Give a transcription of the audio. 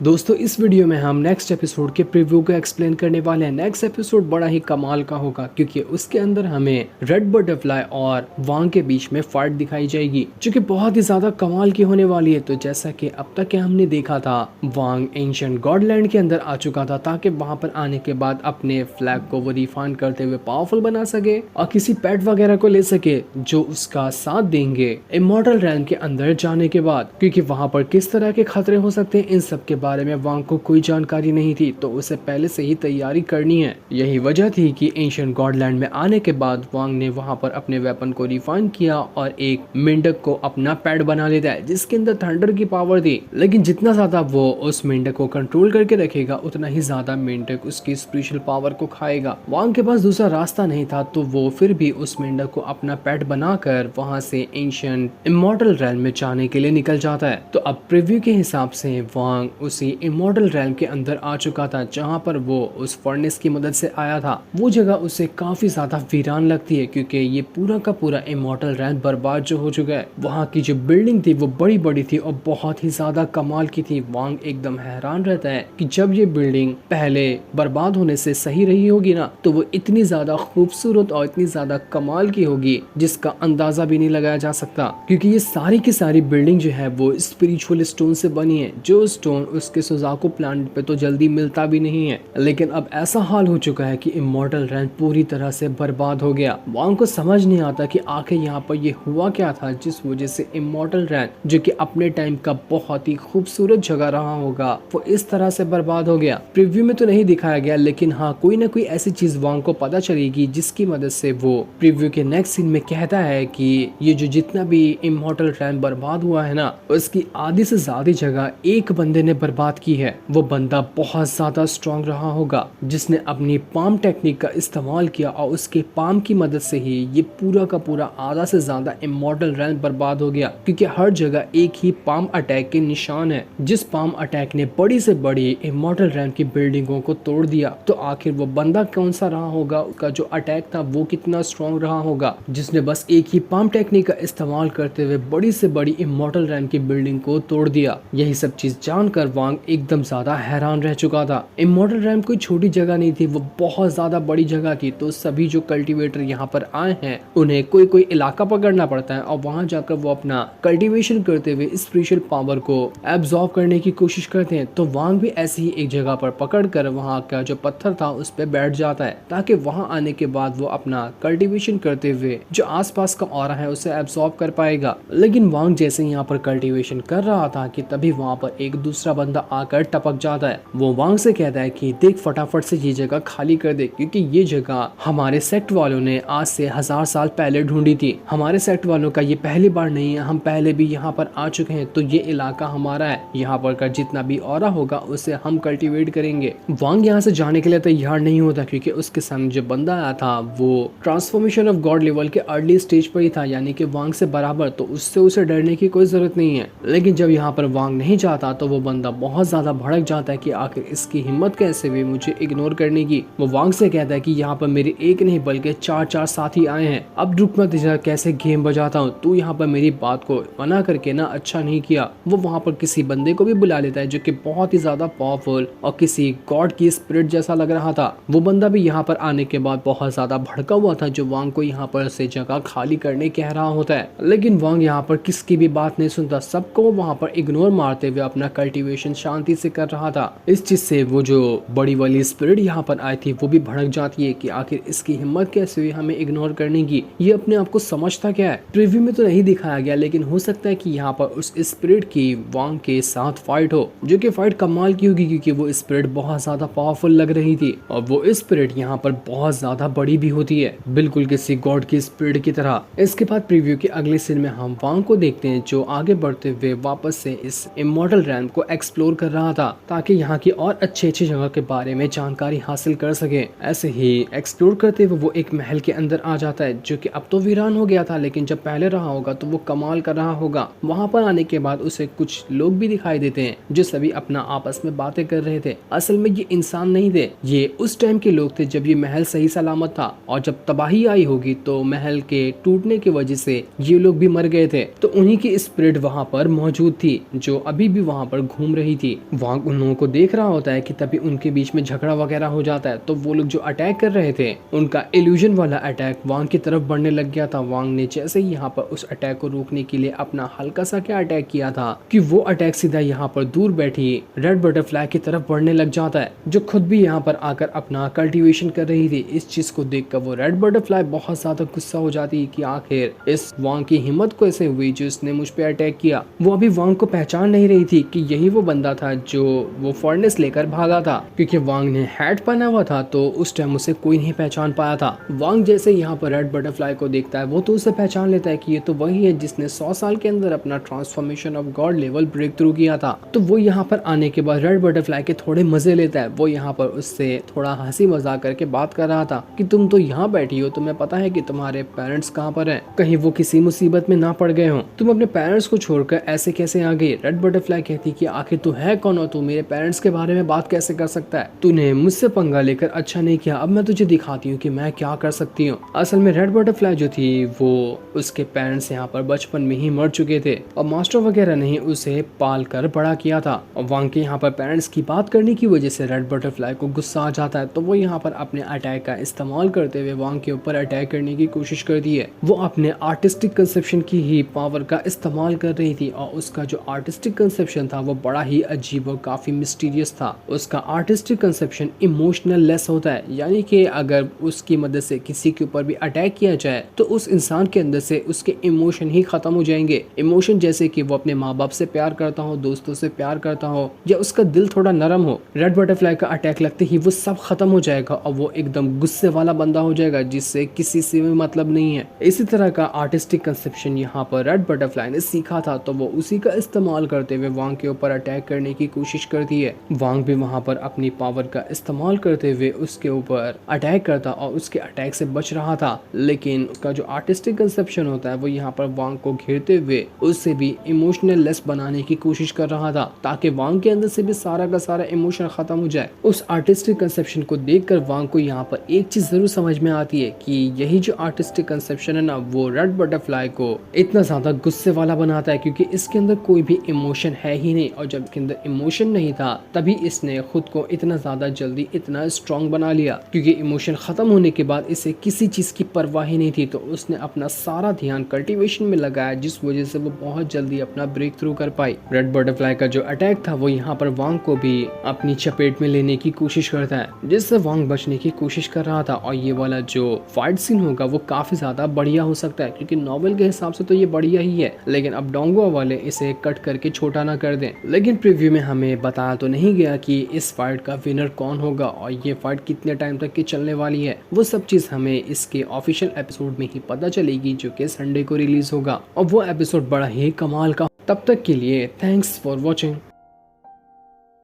दोस्तों इस वीडियो में हम नेक्स्ट एपिसोड के प्रीव्यू को एक्सप्लेन करने वाले हैं। नेक्स्ट एपिसोड बड़ा ही कमाल का होगा क्योंकि उसके अंदर हमें रेड बटरफ्लाई और वांग के बीच में फाइट दिखाई जाएगी जो कि बहुत ही ज्यादा कमाल की होने वाली है। तो जैसा कि अब तक के हमने देखा था, वांग एंशिएंट गॉडलैंड के अंदर आ चुका था ताकि वहां पर आने के बाद अपने फ्लैग को वो रिफाइन करते हुए पावरफुल बना सके और किसी पेट वगैरह को ले सके जो उसका साथ देंगे इमॉर्टल रैल्म के अंदर जाने के बाद, क्योंकि वहां पर किस तरह के खतरे हो सकते हैं इन सब के बारे में वांग को कोई जानकारी नहीं थी। तो उसे पहले से ही तैयारी करनी है। यही वजह थी कि एंशिएंट गॉडलैंड में आने के बाद वांग ने वहां पर अपने वेपन को रिफाइन किया और एक मेंढक को अपना पेट बना लेता है जिसके अंदर थंडर की पावर थी। लेकिन जितना ज्यादा वो उस मेंढक को कंट्रोल करके रखेगा उतना ही ज्यादा मेंढक उसकी स्पेशल पावर को खाएगा। वांग के पास दूसरा रास्ता नहीं था तो वो फिर भी उस मेंढक को अपना पेट बनाकर वहां से एंशिएंट इमॉर्टल रैल्म में जाने के लिए निकल जाता है। तो अब प्रीव्यू के हिसाब से वांग उसी इमॉर्टल रैल्म के अंदर आ चुका था जहां पर वो उस फर्नेस की मदद से आया था। वो जगह उसे काफी ज्यादा वीरान लगती है क्योंकि ये पूरा का पूरा इमॉर्टल रैल्म बर्बाद जो हो चुका है। वहां की जो बिल्डिंग थी वो बड़ी बड़ी थी और बहुत ही ज्यादा कमाल की थी। वांग एकदम हैरान रहता है कि जब ये बिल्डिंग पहले बर्बाद होने से सही रही होगी ना तो वो इतनी ज्यादा खूबसूरत और इतनी ज्यादा कमाल की होगी जिसका अंदाजा भी नहीं लगाया जा सकता, क्योंकि ये सारी की सारी बिल्डिंग जो है वो स्पिरिचुअल स्टोन से बनी है। जो स्टोन उसके सुजाको प्लांट पे तो जल्दी मिलता भी नहीं है। लेकिन अब ऐसा हाल हो चुका है कि इमॉर्टल रैल्म पूरी तरह से बर्बाद हो गया। वांग को समझ नहीं आता कि आखिर यहाँ पर ये हुआ क्या था जिस वजह से इमॉर्टल रैल्म जो कि अपने टाइम का बहुत ही खूबसूरत जगह रहा होगा वो इस तरह से बर्बाद हो गया। प्रीव्यू में तो नहीं दिखाया गया लेकिन हाँ कोई ना कोई ऐसी चीज वांग को पता चलेगी जिसकी मदद से वो प्रीव्यू के नेक्स्ट सीन में कहता है कि ये जो जितना भी इमॉर्टल रैल्म बर्बाद हुआ है ना उसकी आधी से ज्यादा जगह एक बंदे ने बर्बाद की है। वो बंदा बहुत ज्यादा स्ट्रॉन्ग रहा होगा जिसने अपनी पाम टेक्निक का इस्तेमाल किया और उसके पाम की मदद से ही ये पूरा का पूरा आधा से ज्यादा इमॉर्टल रैल्म बर्बाद हो गया, क्योंकि हर जगह एक ही पाम अटैक के निशान है। जिस पाम अटैक ने बड़ी से बड़ी इमॉर्टल रैल्म की बिल्डिंगों को तोड़ दिया। तो आखिर वो बंदा कौन सा रहा होगा, उसका जो अटैक था वो कितना स्ट्रॉन्ग रहा होगा जिसने बस एक ही पाम टेक्निक का इस्तेमाल करते हुए बड़ी से बड़ी इमॉर्टल रैल्म की बिल्डिंग को तोड़ दिया। यही सब चीज जानकर वांग एकदम ज्यादा हैरान रह चुका था। इमॉर्टल रैल्म कोई छोटी जगह नहीं थी, वो बहुत ज्यादा बड़ी जगह थी। तो सभी जो कल्टीवेटर यहाँ पर आए हैं उन्हें कोई कोई इलाका पकड़ना पड़ता है और वहां जाकर वो अपना कल्टीवेशन करते हुए स्पेशल पावर को एब्जॉर्ब करने की कोशिश करते हैं। तो वांग भी ऐसी ही एक जगह पर पकड़ कर वहाँ का जो पत्थर था उस पर बैठ जाता है ताकि वहां आने के बाद वो अपना कल्टीवेशन करते हुए जो आसपास का ऑरा है उसे एब्जॉर्ब कर पाएगा। लेकिन वांग जैसे यहाँ पर कल्टीवेशन कर रहा था कि तभी वहाँ पर एक दूसरा बंदा आकर टपक जाता है। वो वांग से कहता है कि देख फटाफट से ये जगह खाली कर दे क्योंकि ये जगह हमारे सेक्ट वालों ने आज से 1000 साल पहले ढूंढी थी। हमारे सेक्ट वालों का ये पहली बार नहीं है, हम पहले भी यहाँ पर आ चुके हैं। तो ये इलाका हमारा है, यहाँ पर का जितना भी ऑरा होगा उसे हम कल्टीवेट करेंगे। वांग यहाँ से जाने के लिए तैयार नहीं होता क्योंकि उसके सामने जो बंदा आया था वो ट्रांसफॉर्मेशन ऑफ गॉड लेवल के अर्ली स्टेज पर ही था, यानी कि वांग से बराबर। तो उससे उसे डरने की कोई जरूरत नहीं है। लेकिन जब यहाँ पर वांग नहीं चाहता तो वो बंदा बहुत ज्यादा भड़क जाता है कि आखिर इसकी हिम्मत कैसे हुई मुझे इग्नोर करने की। वो वांग से कहता है कि यहाँ पर मेरे एक नहीं बल्कि 4 साथी आए हैं। अब रुक मत, जरा कैसे गेम बजाता हूँ। तू यहाँ पर मेरी बात को मना करके ना अच्छा नहीं किया। वो वहाँ पर किसी बंदे को भी बुला लेता है जो कि बहुत ही ज्यादा पावरफुल और किसी गॉड की स्पिरिट जैसा लग रहा था। वो बंदा भी यहाँ पर आने के बाद बहुत ज्यादा भड़का हुआ था जो वांग को यहाँ पर से जगह खाली करने कह रहा होता है। लेकिन वांग यहाँ पर किसकी भी बात नहीं सुनता, सबको वहाँ पर इग्नोर मारते हुए अपना कल्टीवेशन शांति से कर रहा था। इस चीज से वो जो बड़ी वाली स्पिरिट यहाँ पर आई थी वो भी भड़क जाती है कि आखिर इसकी हिम्मत कैसे हुई हमें इग्नोर करने की, ये अपने आप को समझता क्या है। प्रीव्यू में तो नहीं दिखाया गया लेकिन हो सकता है कि यहाँ पर उस स्पिरिट की वांग के साथ फाइट हो, जो कि फाइट कमाल की होगी क्योंकि वो स्पिरिट बहुत ज्यादा पावरफुल लग रही थी और वो स्पिरिट यहाँ पर बहुत ज्यादा बड़ी भी होती है, बिल्कुल किसी गॉड की स्पिरिट की तरह। इसके बाद प्रीव्यू के अगले सीन में हम वांग को देखते हैं जो आगे बढ़ते हुए वापस से इस इमॉर्टल रैल्म को एक्सप्लोर कर रहा था ताकि यहाँ की और अच्छी जगह के बारे में जानकारी हासिल कर सके। ऐसे ही एक्सप्लोर करते हुए वो एक महल के अंदर आ जाता है जो कि अब तो वीरान हो गया था लेकिन जब पहले रहा होगा तो वो कमाल कर रहा होगा। वहाँ पर आने के बाद उसे कुछ लोग भी दिखाई देते हैं जो सभी अपना आपस में बातें कर रहे थे। असल में ये इंसान नहीं थे, ये उस टाइम के लोग थे जब ये महल सही सलामत था और जब तबाही आई होगी तो महल के टूटने की वजह से ये लोग भी मर गए थे। तो उन्हीं की स्पिरिट वहाँ पर मौजूद थी जो अभी भी वहाँ पर घूम रही रही थी। वांग उन लोगों को देख रहा होता है कि तभी उनके बीच में झगड़ा वगैरह हो जाता है। तो वो लोग जो अटैक कर रहे थे, उनका इल्यूजन वाला अटैक वांग की तरफ बढ़ने लग गया था। वांग ने जैसे ही यहाँ पर उस अटैक को रोकने के लिए अपना हल्का सा क्या अटैक किया था कि वो अटैक सीधा यहाँ पर दूर बैठी रेड बटरफ्लाई की तरफ बढ़ने लग जाता है, जो खुद भी यहाँ पर आकर अपना कल्टीवेशन कर रही थी। इस चीज को देखकर वो रेड बटरफ्लाई बहुत ज्यादा गुस्सा हो जाती है कि आखिर इस वांग की हिम्मत कैसे हुई जो इसने मुझ पे अटैक किया। वो अभी वांग को पहचान नहीं रही थी कि यही वो बंदा था जो वो फर्नेस लेकर भागा था, क्योंकि वांग ने हैट पहना हुआ था तो उस टाइम उसे कोई नहीं पहचान पाया था। वांग जैसे यहाँ पर रेड बटरफ्लाई को देखता है, वो तो उसे पहचान लेता है कि ये तो वही है जिसने 100 साल के अंदर अपना transformation of god level breakthrough किया था। तो वो यहाँ पर आने के बाद रेड बटरफ्लाई के थोड़े मजे लेता है। वो यहाँ पर उससे थोड़ा हंसी मजाक करके बात कर रहा था कि तुम तो यहाँ बैठी हो, तुम्हें पता है कि तुम्हारे पेरेंट्स कहाँ पर हैं, कहीं वो किसी मुसीबत में ना पड़ गए हो, तुम अपने पेरेंट्स को छोड़कर ऐसे कैसे आ गई। रेड बटरफ्लाई कहती कि आखिर तू है कौन हो, तू मेरे पेरेंट्स के बारे में बात कैसे कर सकता है, तूने मुझसे पंगा लेकर अच्छा नहीं किया, अब मैं तुझे दिखाती हूँ कि मैं क्या कर सकती हूँ। असल में रेड बटरफ्लाई जो थी वो उसके पेरेंट्स यहाँ पर बचपन में ही मर चुके थे और मास्टर वगैरह ने उसे पाल कर बड़ा किया था। और वांग के यहाँ पर पेरेंट्स की बात करने की वजह से रेड बटरफ्लाई को गुस्सा आ जाता है। तो वो यहाँ पर अपने अटैक का इस्तेमाल करते हुए वांग के ऊपर अटैक करने की कोशिश करती है। वो अपने आर्टिस्टिक कंसेप्शन की ही पावर का इस्तेमाल कर रही थी और उसका जो आर्टिस्टिक कंसेप्शन था वो बड़ा ही अजीब और काफी मिस्टीरियस था। उसका आर्टिस्टिक कंसेप्शन इमोशनल लेस होता है, यानी कि अगर उसकी मदद से किसी के ऊपर भी अटैक किया जाए तो उस इंसान के अंदर से उसके इमोशन ही खत्म हो जाएंगे। इमोशन जैसे कि वो अपने माँ बाप से प्यार करता हो, दोस्तों से प्यार करता हो, या उसका दिल थोड़ा नरम हो। रेड बटरफ्लाई का अटैक लगते ही वो सब खत्म हो जाएगा और वो एकदम गुस्से वाला बंदा हो जाएगा जिससे किसी से भी मतलब नहीं है। इसी तरह का आर्टिस्टिक कंसेप्शन यहाँ पर रेड बटरफ्लाई ने सीखा था, तो वो उसी का इस्तेमाल करते हुए वांग के ऊपर अटैक करने की कोशिश करती है। वांग भी वहाँ पर अपनी पावर का इस्तेमाल करते हुए उसके ऊपर अटैक करता और उसके अटैक से बच रहा था, लेकिन उसका जो आर्टिस्टिक कंसेप्शन होता है वो यहाँ पर वांग को घेरते हुए उससे भी इमोशनल लेस बनाने की कोशिश कर रहा था, ताकि वांग के अंदर से भी सारा का सारा इमोशन खत्म हो जाए। उस आर्टिस्टिक कंसेप्शन को देखकर वांग को यहाँ पर एक चीज जरूर समझ में आती है कि यही जो आर्टिस्टिक कंसेप्शन है ना, वो रेड बटरफ्लाई को इतना ज्यादा गुस्से वाला बनाता है, क्योंकि इसके अंदर कोई भी इमोशन है ही नहीं। और जब इसके अंदर इमोशन नहीं था तभी इसने खुद को इतना ज्यादा जल्दी इतना स्ट्रॉन्ग बना लिया, क्योंकि इमोशन खत्म होने के बाद इसे किसी चीज की परवाह ही नहीं थी। तो उसने अपना सारा ध्यान कल्टीवेशन में लगाया, जिस वजह से वो बहुत जल्दी अपना ब्रेक थ्रू कर पाई। रेड बटरफ्लाई का जो अटैक था वो यहाँ पर वांग को भी अपनी चपेट में लेने की कोशिश करता है, जिससे वांग बचने की कोशिश कर रहा था। और ये वाला जो फाइट सीन होगा वो काफी ज्यादा बढ़िया हो सकता है, क्योंकि नॉवेल के हिसाब से तो ये बढ़िया ही है, लेकिन अब डोंगो वाले इसे कट करके छोटा ना कर दें। लेकिन प्रीव्यू में हमें बताया तो नहीं गया कि इस फाइट का विनर कौन होगा और ये फाइट कितने टाइम तक की चलने वाली है। वो सब चीज हमें इसके ऑफिशियल एपिसोड में ही पता चलेगी, जो कि संडे को रिलीज होगा, और वो एपिसोड बड़ा ही कमाल का। तब तक के लिए थैंक्स फॉर वॉचिंग।